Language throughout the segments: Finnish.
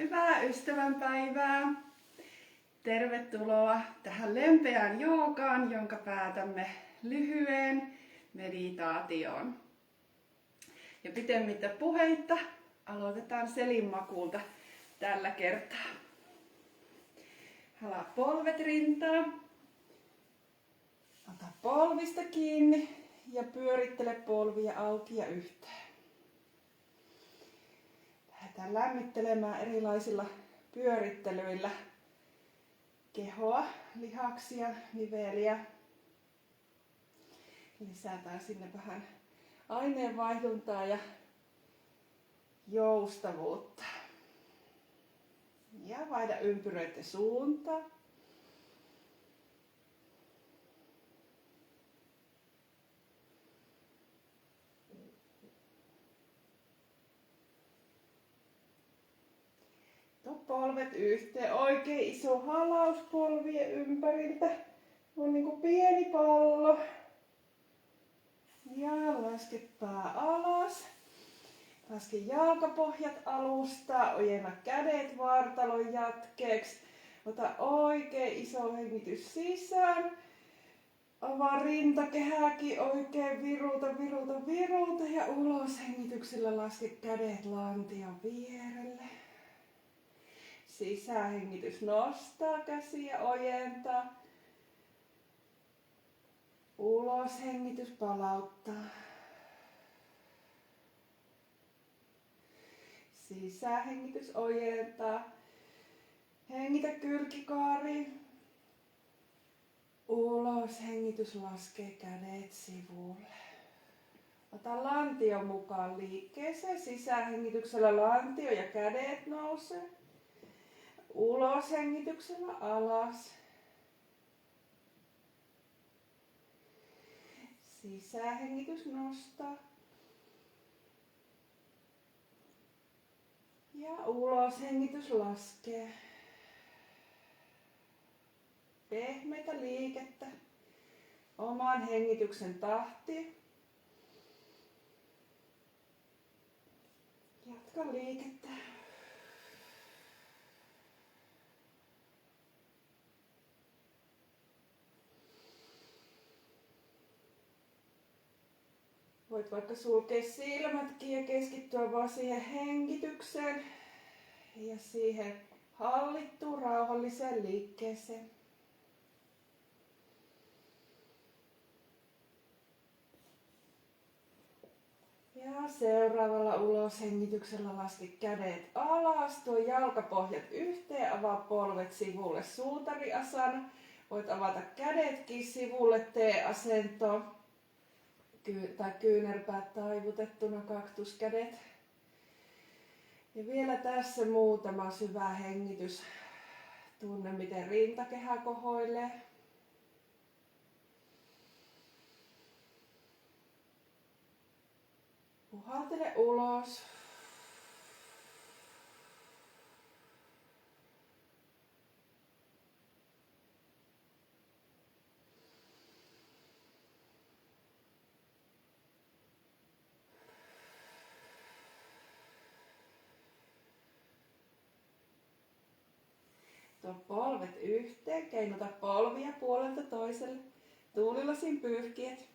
Hyvää ystävänpäivää! Tervetuloa tähän lempeään joogaan, jonka päätämme lyhyen meditaatioon. Ja pitemmittä puheitta aloitetaan selinmakuulta tällä kertaa. Halaa polvet rintaan. Ota polvista kiinni ja pyörittele polvia auki ja yhteen. Lähdetään lämmittelemään erilaisilla pyörittelyillä kehoa, lihaksia, niveliä. Lisätään sinne vähän aineenvaihduntaa ja joustavuutta. Ja vaihda ympyröiden suuntaa. Polvet yhteen. Oikein iso halaus polvien ympäriltä. On niinku pieni pallo. Ja laske pää alas. Laske jalkapohjat alusta. Ojenna kädet vartalon jatkeeksi. Ota oikein iso hengitys sisään. Avaa rintakehääkin oikein. Viruta. Ja ulos hengityksellä laske kädet lantion vierelle. Sisähengitys nostaa käsiä, ojentaa. Ulos hengitys palauttaa. Sisähengitys ojentaa. Hengitä kylkikaari. Ulos hengitys laskee kädet sivulle. Ota lantio mukaan liikkeeseen. Sisähengityksellä lantio ja kädet nousee. Ulos hengityksellä alas. Sisähengitys nostaa. Ja ulos hengitys laskee. Pehmeitä liikettä. Oman hengityksen tahti. Jatka liikettä. Voit vaikka sulkea silmätkin ja keskittyä vaan siihen hengitykseen ja siihen hallittuun rauhalliseen liikkeeseen. Ja seuraavalla uloshengityksellä laske kädet alas, tuo jalkapohjat yhteen, avaa polvet sivulle suutariasana. Voit avata kädetkin sivulle T-asentoon. Tai kyynärpäät taivutettuna, kaktuskädet. Ja vielä tässä muutama syvä hengitys. Tunne miten rintakehä kohoilee. Puhaltele ulos. Tuo polvet yhteen, keinota polvia puolelta toiselle. Tuulilasin pyyhkiet.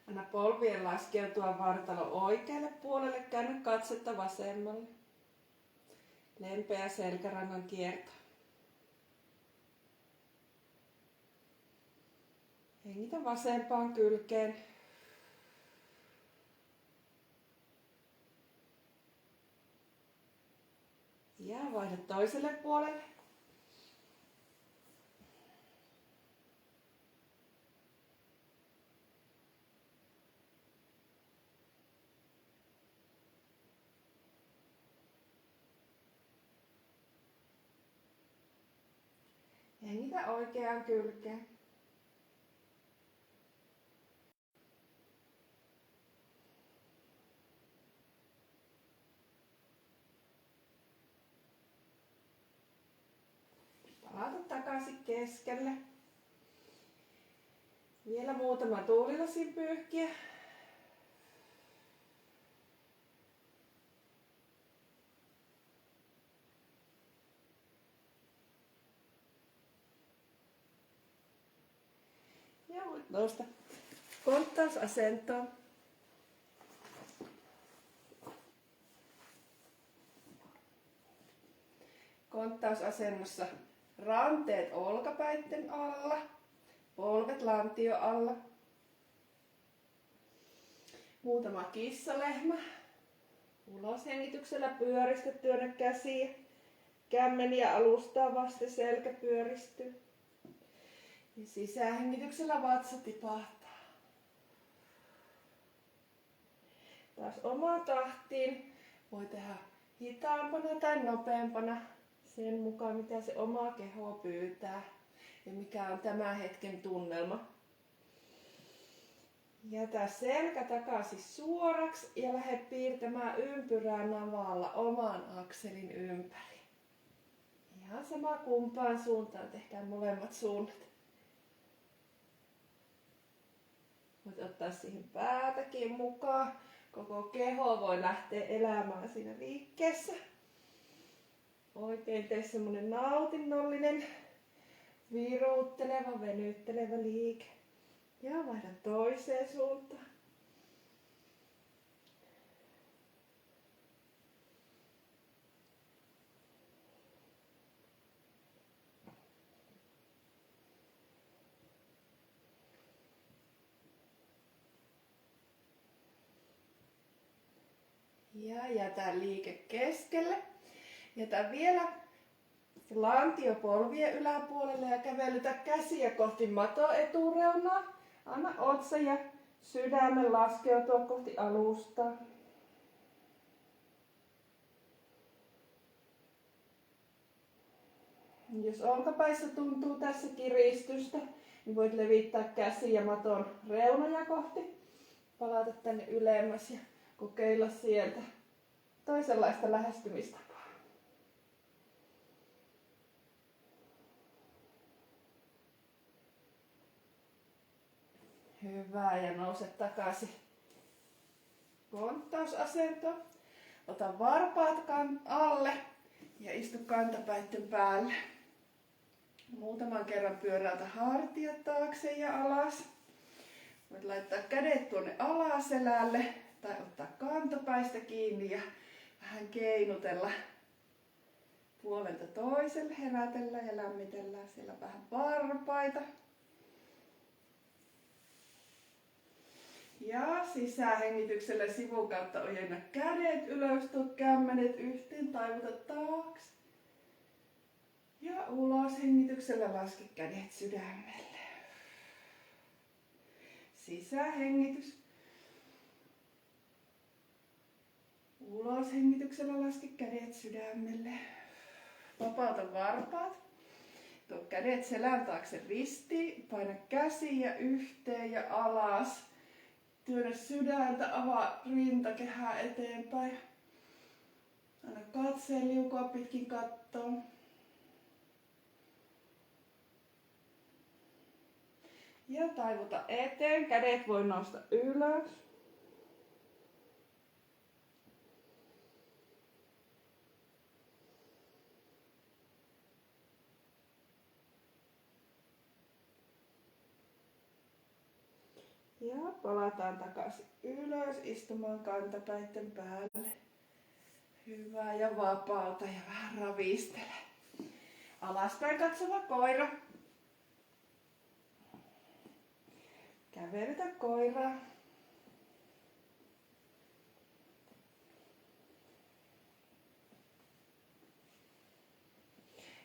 Anna polvien laskeutua vartalon oikealle puolelle, käännä katsetta vasemmalle. Lempeä selkärangan kierto. Hengitä vasempaan kylkeen. Ja vaihda toiselle puolelle. Hengitä oikeaan kylkeen. keskelle. Vielä muutama tuulilasin pyyhkiä. Ja voit nousta konttausasentoon. Konttausasennossa ranteet olkapäitten alla, polvet lantio alla. Muutama kissalehmä. Uloshengityksellä pyöristä työnnä käsiä. Kämmeniä alustaa vasten selkä pyöristyy. Ja sisähengityksellä vatsa tipahtaa. Taas omaan tahtiin voi tehdä hitaampana tai nopeampana sen mukaan, mitä se oma keho pyytää ja mikä on tämän hetken tunnelma. Jätä selkä takaisin suoraksi ja lähde piirtämään ympyrää navalla oman akselin ympäri. Ihan sama kumpaan suuntaan, tehdään molemmat suunnat. Voit ottaa siihen päätäkin mukaan. Koko keho voi lähteä elämään siinä liikkeessä. Oikein tee semmonen nautinnollinen, viruutteleva, venyttelevä liike. Ja vaihda toiseen suuntaan. Ja jätä liike keskelle. Jätä vielä lantio polvien yläpuolelle ja kävelytä käsiä kohti maton etureunaa. Anna otsa ja sydämen laskeutua kohti alustaa. Jos olkapäissä tuntuu tässä kiristystä, niin voit levittää käsiä maton reunoja kohti. Palata tänne ylemmäs ja kokeilla sieltä toisenlaista lähestymistapaa. Hyvä, ja nouse takaisin konttausasentoon. Ota varpaat alle ja istu kantapäitten päälle. Muutaman kerran pyöräytä hartiat taakse ja alas. Voit laittaa kädet tuonne alaselälle tai ottaa kantapäistä kiinni ja vähän keinutella puolelta toiselle, herätellä ja lämmitellään siellä vähän varpaita. Ja sisähengityksellä sivun kautta ojenna kädet ylös, tuo kämmenet yhteen, taivuta taakse. Ja ulos hengityksellä laske kädet sydämelle. Sisähengitys. Ulos hengityksellä laske kädet sydämelle. Vapauta varpaat. Tuo kädet selän taakse ristiin. Paina käsiä yhteen ja alas. Työnnä sydäntä, avaa rintakehää eteenpäin. Anna katseen liukua pitkin kattoon. Ja taivuta eteen. Kädet voi nousta ylös. Ja palataan takaisin ylös istumaan kantapäitten päälle. Hyvä, ja vapauta ja vähän ravistele. Alaspäin katsova koira. Kävelytä koiraa.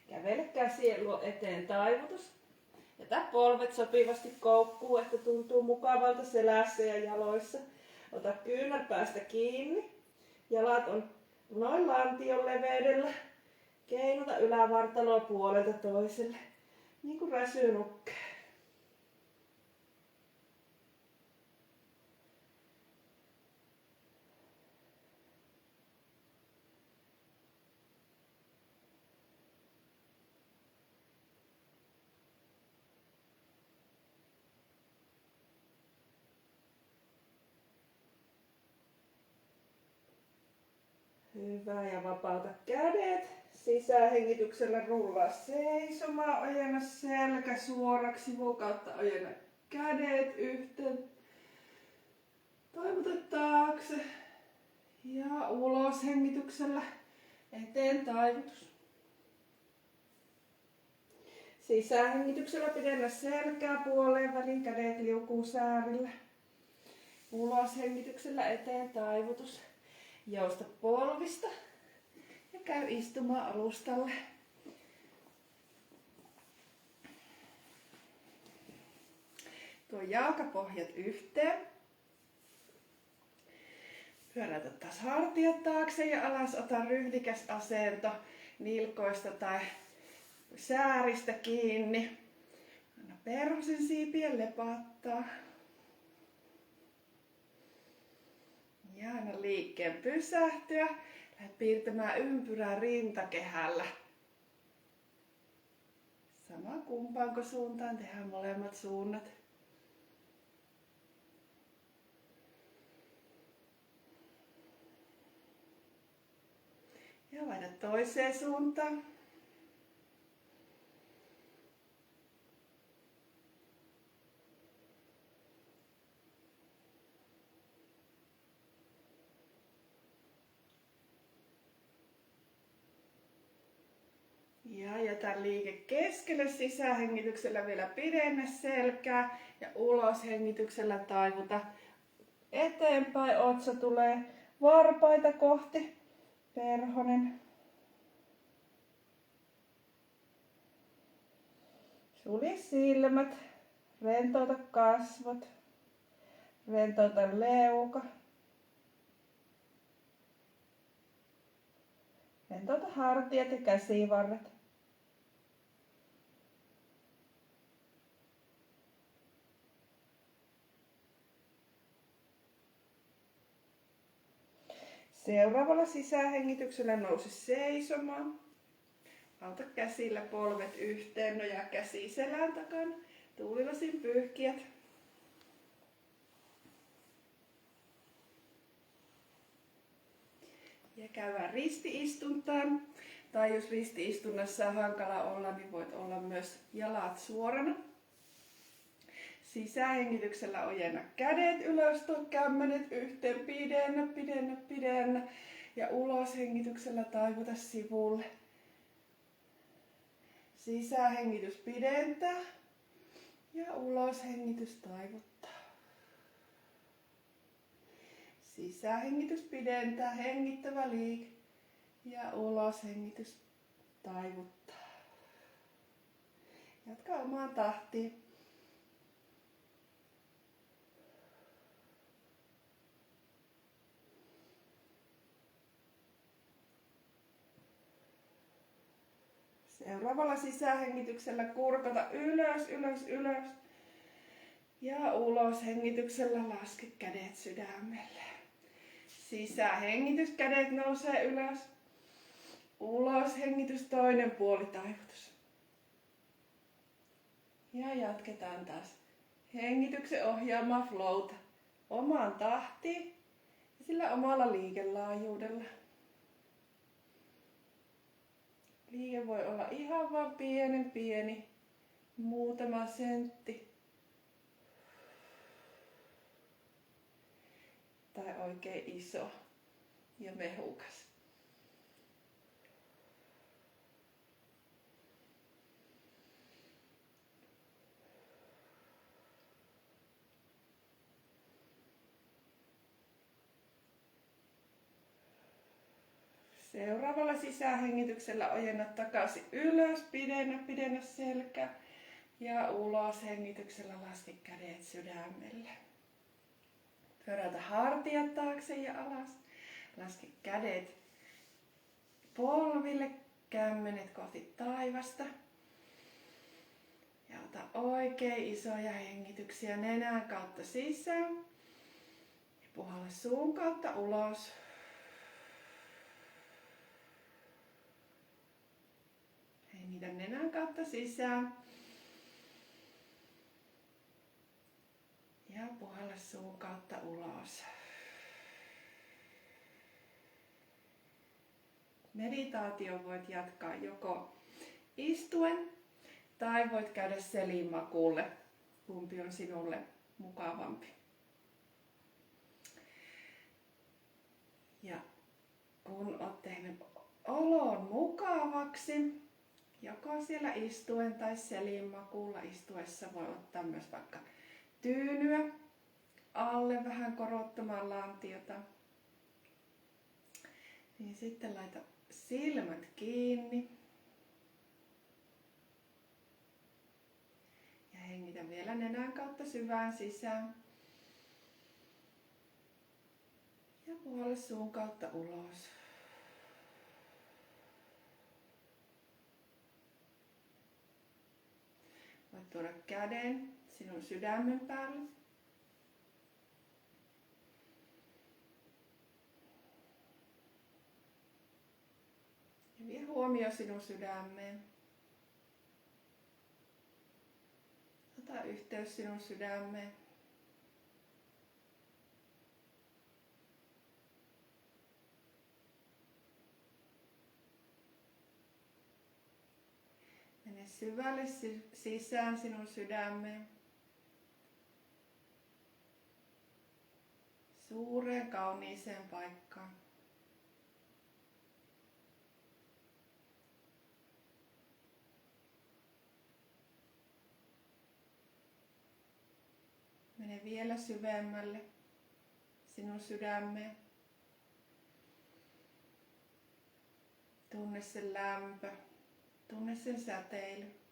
Kävele käsien luo eteen taivutus. Jätä polvet sopivasti koukkuun, että tuntuu mukavalta selässä ja jaloissa. Ota kyynärpäästä kiinni. Jalat on noin lantion leveydellä. Keinuta ylävartaloa puolelta toiselle. Niin kuin räsynukke. Hyvä, ja vapauta kädet. Sisähengityksellä rullaa seisomaan, ojenna selkä suoraksi, sivun kautta ojenna kädet yhteen. Taivuta taakse ja ulos hengityksellä eteen taivutus. Sisähengityksellä pidennä selkää puoleen väliin, kädet liukuu säärillä. Ulos hengityksellä eteen taivutus. Jousta polvista ja käy istumaan alustalle. Tuo jalkapohjat yhteen. Pyöräytä taas hartiat taakse ja alas, ota ryhdikäs asento nilkoista tai sääristä kiinni. Anna perhosen siipien lepattaa. Ja anna liikkeen pysähtyä. Lähdet piirtämään ympyrää rintakehällä. Sama kumpaanko suuntaan, tehdään molemmat suunnat. Ja vaihda toiseen suuntaan. Ja jätä liike keskelle, sisähengityksellä vielä pidennä selkää ja ulos hengityksellä taivuta eteenpäin. Otsa tulee varpaita kohti, perhonen. Sulje silmät, rentouta kasvot, rentouta leuka. Rentouta hartiat ja käsivarret. Seuraavalla sisähengityksellä nouse seisomaan. Auta käsillä polvet yhteen, nojaa käsi selän takana. Tuulilasin pyyhkiät. Ja käydään ristiistuntaan. Tai jos ristiistunnassa on hankala olla, niin voit olla myös jalat suorana. Sisähengityksellä ojenna kädet ylös, tuo kämmenet yhteen, pidennä. Ja ulos hengityksellä taivuta sivulle. Sisähengitys pidentää ja ulos hengitys taivuttaa. Sisähengitys pidentää, hengittävä liike ja ulos hengitys taivuttaa. Jatka omaan tahtiin. Seuraavalla sisähengityksellä kurkota ylös. Ja ulos hengityksellä laske kädet sydämelle. Sisähengitys, kädet nousee ylös. Ulos hengitys, toinen puoli taivutus. Ja jatketaan taas hengityksen ohjaamaa flowta omaan tahtiin ja sillä omalla liikelaajuudella. Liike voi olla ihan vaan pieni, muutama sentti. Tai oikein iso ja mehukas. Seuraavalla sisähengityksellä ojenna takaisin ylös, pidennä selkä ja ulos hengityksellä laske kädet sydämelle. Pyöräytä hartiat taakse ja alas. Laske kädet polville, kämmenet kohti taivasta. Ja ota oikein isoja hengityksiä nenän kautta sisään. Ja puhalla suun kautta ulos. Hengitä nenän kautta sisään. Ja puhalla suun kautta ulos. Meditaatio voit jatkaa joko istuen tai voit käydä selinmakuulle, kumpi on sinulle mukavampi. Ja kun olet tehnyt olon mukavaksi, joko siellä istuen tai selinmakuulla istuessa voi ottaa myös vaikka tyynyä alle vähän korottamaan lantiota. Niin sitten laita silmät kiinni. Ja hengitä vielä nenän kautta syvään sisään. Ja puole suun kautta ulos. Voit tuoda käden sinun sydämen päälle. Ja vie huomio sinun sydämeen. Ota yhteys sinun sydämeen. Mene syvälle sisään sinun sydämeen. Suureen kauniiseen paikkaan. Mene vielä syvemmälle sinun sydämeen. Tunne sen lämpö, tunne sen säteily.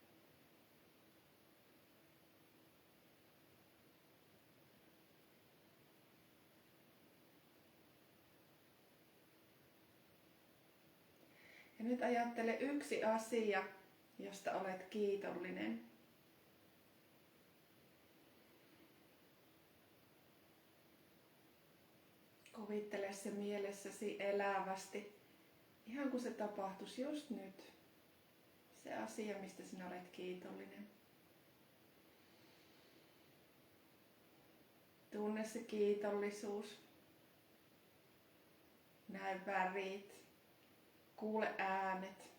Ja nyt ajattele yksi asia, josta olet kiitollinen. Kuvittele se mielessäsi elävästi, ihan kuin se tapahtuisi just nyt. Se asia, mistä sinä olet kiitollinen. Tunne se kiitollisuus. Näe värit. Kuule äänet.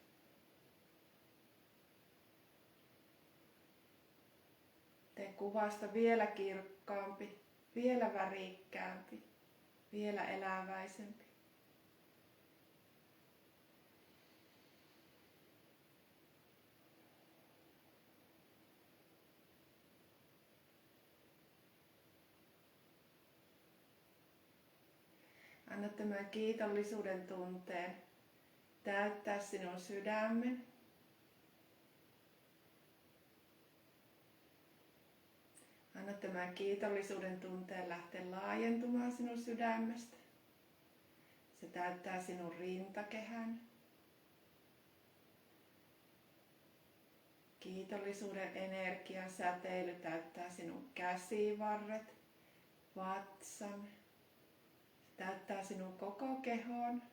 Tee kuvasta vielä kirkkaampi, vielä värikkäämpi, vielä eläväisempi. Anna tämän kiitollisuuden tunteen täyttää sinun sydämen. Anna tämän kiitollisuuden tunteen lähteä laajentumaan sinun sydämestä. Se täyttää sinun rintakehän. Kiitollisuuden energian säteily täyttää sinun käsivarret, vatsan. Se täyttää sinun koko kehon.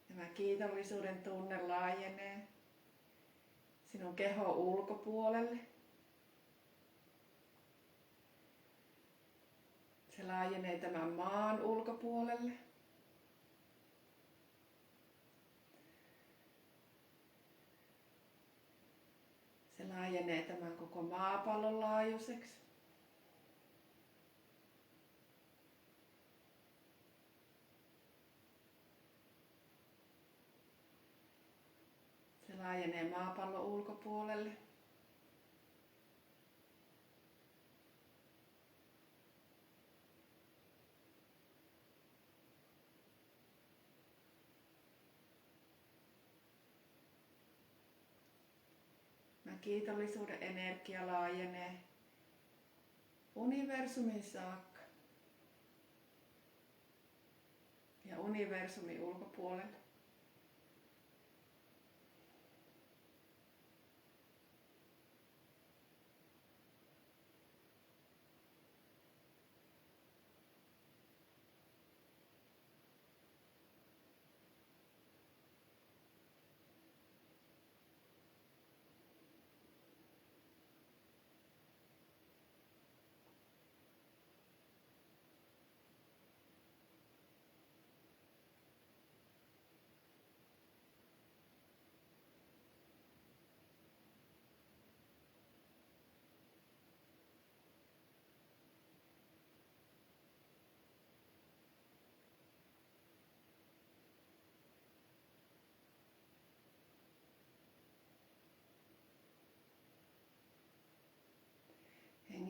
Tämä kiitollisuuden tunne laajenee sinun kehon ulkopuolelle. Se laajenee tämän maan ulkopuolelle. Se laajenee tämän koko maapallon laajuiseksi. Se laajenee maapallon ulkopuolelle. Kiitollisuuden energia laajenee universumin saakka ja universumin ulkopuolelle.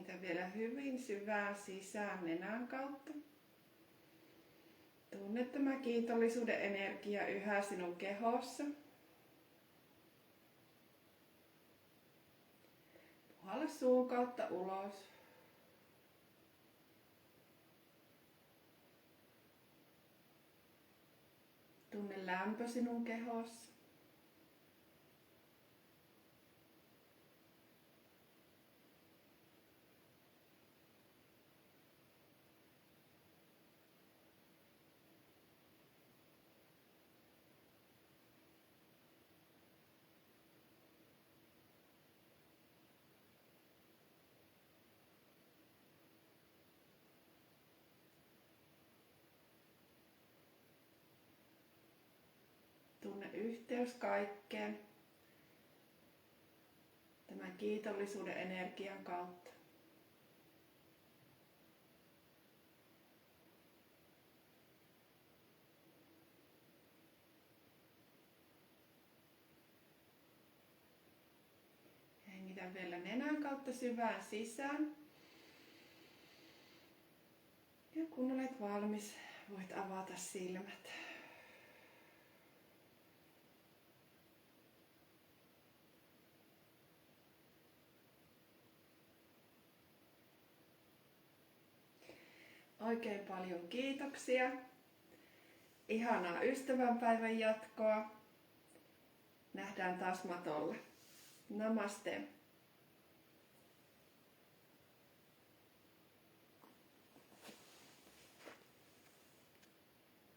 Hengitä vielä hyvin syvään sisään nenän kautta. Tunne tämä kiitollisuuden energia yhä sinun kehossa. Puhalla suun kautta ulos. Tunne lämpö sinun kehossa. Tunne yhteys kaikkeen tämän kiitollisuuden energian kautta. Hengitä vielä nenän kautta syvään sisään. Ja kun olet valmis, voit avata silmät. Oikein paljon kiitoksia. Ihanaa ystävänpäivän jatkoa. Nähdään taas matolla. Namaste.